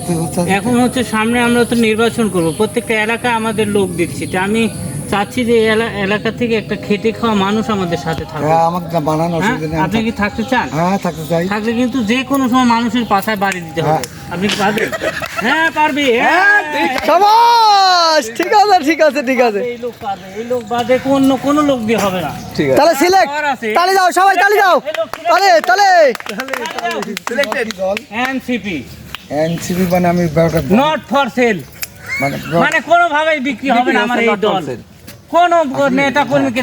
করতে হচ্ছে? এখন হচ্ছে সামনে আমরা তো নির্বাচন করব, প্রত্যেকটা এলাকায় আমাদের লোক দিচ্ছি, তা আমি চাচ্ছি যে এলাকা থেকে একটা খেটে খাওয়া মানুষ আমাদের সাথে থাকবে। হ্যাঁ, আমাকে বানানো হ্যাঁ, অসুবিধা নেই। আপনি কি থাকতে চান? হ্যাঁ, থাকতে চাই। থাকলে কিন্তু যে কোনো সময় মানুষের পাশায় বাড়ি দিতে হবে। আপনি কি পারবেন? হ্যাঁ পারবি। শাবাশ, ঠিক আছে ঠিক আছে ঠিক আছে। এই লোক পারবে, এই লোক বাদে কোনো লোক দিয়ে হবে না। ঠিক আছে। তাহলে সিলেক্ট, তালি দাও সবাই, তালি দাও, তালে তালে। সিলেক্টেড দল এনসিপি এনসিপি, মানে আমি ব্যাপারটা নট ফর সেল, মানে কোনোভাবেই বিক্রি হবে না আমার এই দল। কোন নেতা কর্মীকে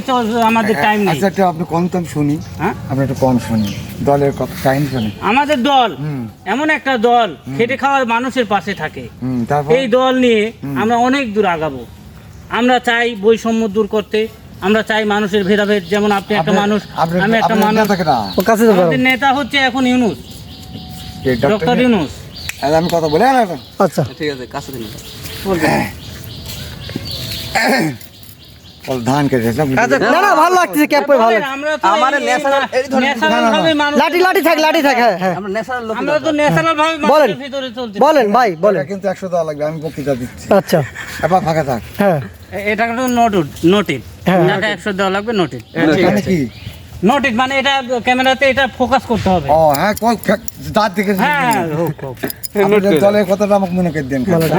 আমাদের টাইম নেই। আচ্ছা, একটা আপনি কম দাম শুনি। হ্যাঁ, আপনি একটু কম শুনি, দলের কথা টাইম শুনি। আমাদের দল এমন একটা দল খেটে খাওয়ার মানুষের পাশে থাকে। তারপর এই দল নিয়ে আমরা অনেক দূর আগাবো। আমরা চাই বৈষম্য দূর করতে, আমরা চাই মানুষের ভেদাভেদ, যেমন আপনি একটা মানুষ, আমি একটা মানুষ। ও কাছে যাও। আমাদের নেতা হচ্ছে এখন ইউনূস, ডক্টর ইউনূস। আমি কথা বলে আচ্ছা ঠিক আছে, কাছে দিন। ধান কেটেছে। না না, ভালো লাগছে, ক্যাপ পরে ভালো লাগছে। আমরা তো আমার ন্যাচারাল এই ধরনের ন্যাচারাল ভাবে মানুষ, লাঠি লাঠি থাক, লাঠি থাক। হ্যাঁ হ্যাঁ, আমরা ন্যাচারাল লোক। আমরা তো ন্যাচারাল ভাবে বলেন। মানুষের ভিতরে চলছি। বলেন ভাই বলেন। কিন্তু 100 দেওয়া লাগবে, আমি বক্তৃতা দিচ্ছি। আচ্ছা এবার ফাঁকা থাক। হ্যাঁ এটা কিন্তু নোটেড, হ্যাঁ। এটা 100 দেওয়া লাগবে, নোটেড। মানে কি? নোটেড মানে এটা ক্যামেরাতে এটা ফোকাস করতে হবে। ও হ্যাঁ, দাঁত দেখে হ্যাঁ হোক হোক। আপনাদের দলের কথাটা আমাকে মনে করে দেন। মালাটা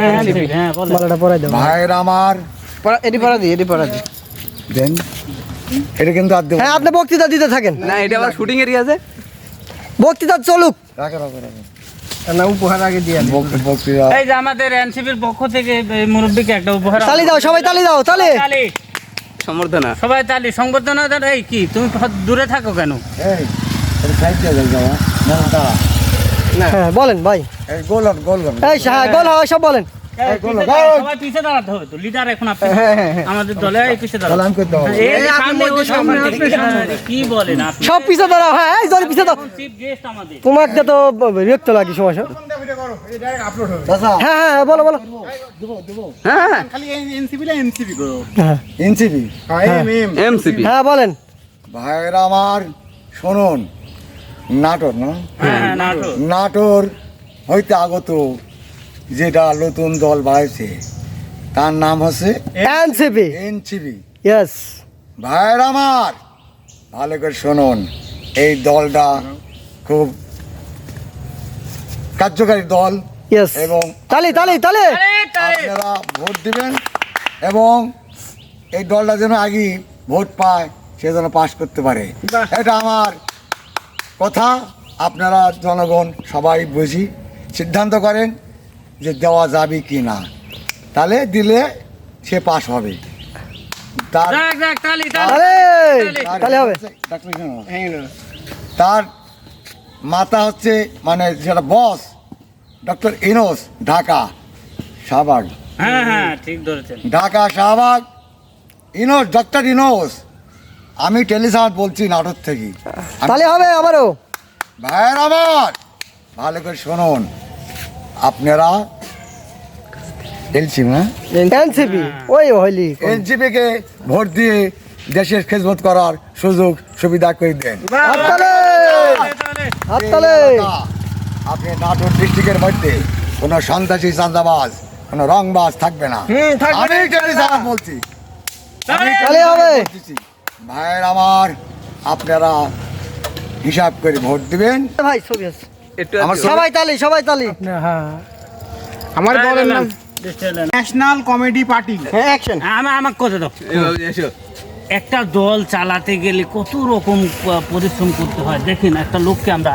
হ্যাঁ বলেন। মালাটা পরাই দাও। ভাইয়ের আমার এডি পরা দি, এডি পরা দি। দেন, এটা কিন্তু আর দেবো হ্যাঁ, আপনি বক্তৃতা দিতে থাকেন। না, এটা আবার শুটিং এরিয়া আছে। বক্তৃতা চলুক। রাখে রাখে রাখে না, উপহার আগে দিয়ে বক্তৃতা এই যে আমাদের এনসিপির পক্ষ থেকে এই মুরব্বিকে একটা উপহার। তালি দাও সবাই, তালি দাও, তালি। তালি, সম্বর্ধনা। সবাই তালি, সংবর্ধনা দেন। এই কি তুমি দূরে থাকো কেন? এই এটা সাইড দিয়ে যাও না, দাঁড়া। হ্যাঁ বলেন ভাই। এই গোল গোল এই হ্যাঁ, গোল হয় সব বলেন। এই পিছে দাঁড়াও, সবাই পিছে দাঁড়াতে হবে তো, লিডার এখন আপনি আমাদের দলে। এই পিছে দাঁড়াও। সালাম করতে হবে। এই যে সামনে, ওই সামনে আপনি কি বলেন আপনি? সব পিছে দাঁড়াও। হ্যাঁ, এই জোরে পিছে দাও। চিফ গেস্ট আমাদের। তোমাকে তো বিরক্ত লাগে সময়। চাচা হ্যাঁ হ্যাঁ, বলো বলো। হ্যাঁ হ্যাঁ এনসিপি এমসিপি। হ্যাঁ বলেন। ভাইয়ের আমার শুনুন, নাটোর না, হ্যাঁ নাটক। নাটোর হইতে আগত যেটা নতুন দল বাড়ছে তার নাম হচ্ছে এনসিপি। এনসিপি। ইয়েস। ভাইয়ের আমার ভালো করে শুনুন, এই দলটা খুব কার্যকারী দল ইয়েস। এবং তালি তালি তালি। আপনারা ভোট দিবেন এবং এই দলটা যেন আগে ভোট পায়, সে যেন পাশ করতে পারে, এটা আমার কথা। আপনারা জনগণ সবাই বুঝি সিদ্ধান্ত করেন যে দেওয়া যাবে কি না, তাহলে দিলে সে পাশ হবে। তার যাক যাক, তালি তালি। আরে তালি হবে। তার মাথা হচ্ছে মানে যেটা বস ডক্টর ইনোস, ঢাকা শাহবাগ। হ্যাঁ হ্যাঁ ঠিক ধরেছেন। ঢাকা শাহবাগ ইনোস, ডক্টর ইনোস। আমি টেলিসাউন্ড বলছি নাটোর থেকে। তালি হবে আবারও। ভাইয়ের আমার ভালো করে শুনুন, আপনারা এলসি না এনসিপি ওই হইলি। এনসিপিকে ভোট দিয়ে দেশের খেদমত করার সুযোগ সুবিধা করে দেন। হাততালি হাততালি। আপনি নাটোর ডিস্ট্রিক্টের মধ্যে কোনো সন্ত্রাসী, চাঁদাবাজ, কোনো রংবাজ থাকবে না। আমি টেলিসাউন্ড বলছি। তালি হবে। ভাইয়ের আমার আপনারা হিসাব করে ভোট দিবেন। ভাই ছবি আছে। একটু আমার সবাই তালি, সবাই তালি। হ্যাঁ আমার দলের নাম ডিস্ট্রিক্ট ন্যাশনাল কমেডি পার্টি। হ্যাঁ, অ্যাকশন। আমাকে কথা দাও। এসো। একটা দল চালাতে গেলে কত রকম পরিশ্রম করতে হয়। দেখেন, একটা লোককে আমরা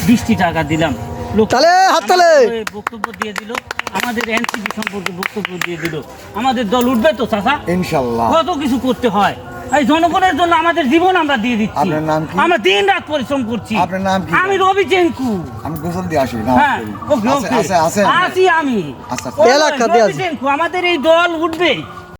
20 টাকা দিলাম, লোক তালে, হাততালি। আমাদের বক্তব্য দিয়ে দিল, আমাদের এনসিপি সম্পর্কে বক্তব্য দিয়ে দিল। আমাদের দল উঠবে তো চাচা? ইনশাল্লাহ। কত কিছু করতে হয় এই জনগণের জন্য, আমাদের জীবন আমরা দিয়ে দিচ্ছি। আপনার নাম কি? আমরা দিন রাত পরিশ্রম করছি। আপনার নাম কি? আমি রবি চেঙ্কু। আমি গোসল দিয়ে আসি না। হ্যাঁ ওকে ওকে, আছে আছি আমি। আচ্ছা এলাকা দিয়ে রবি আছে। চেঙ্কু, আমাদের এই দল উঠবে।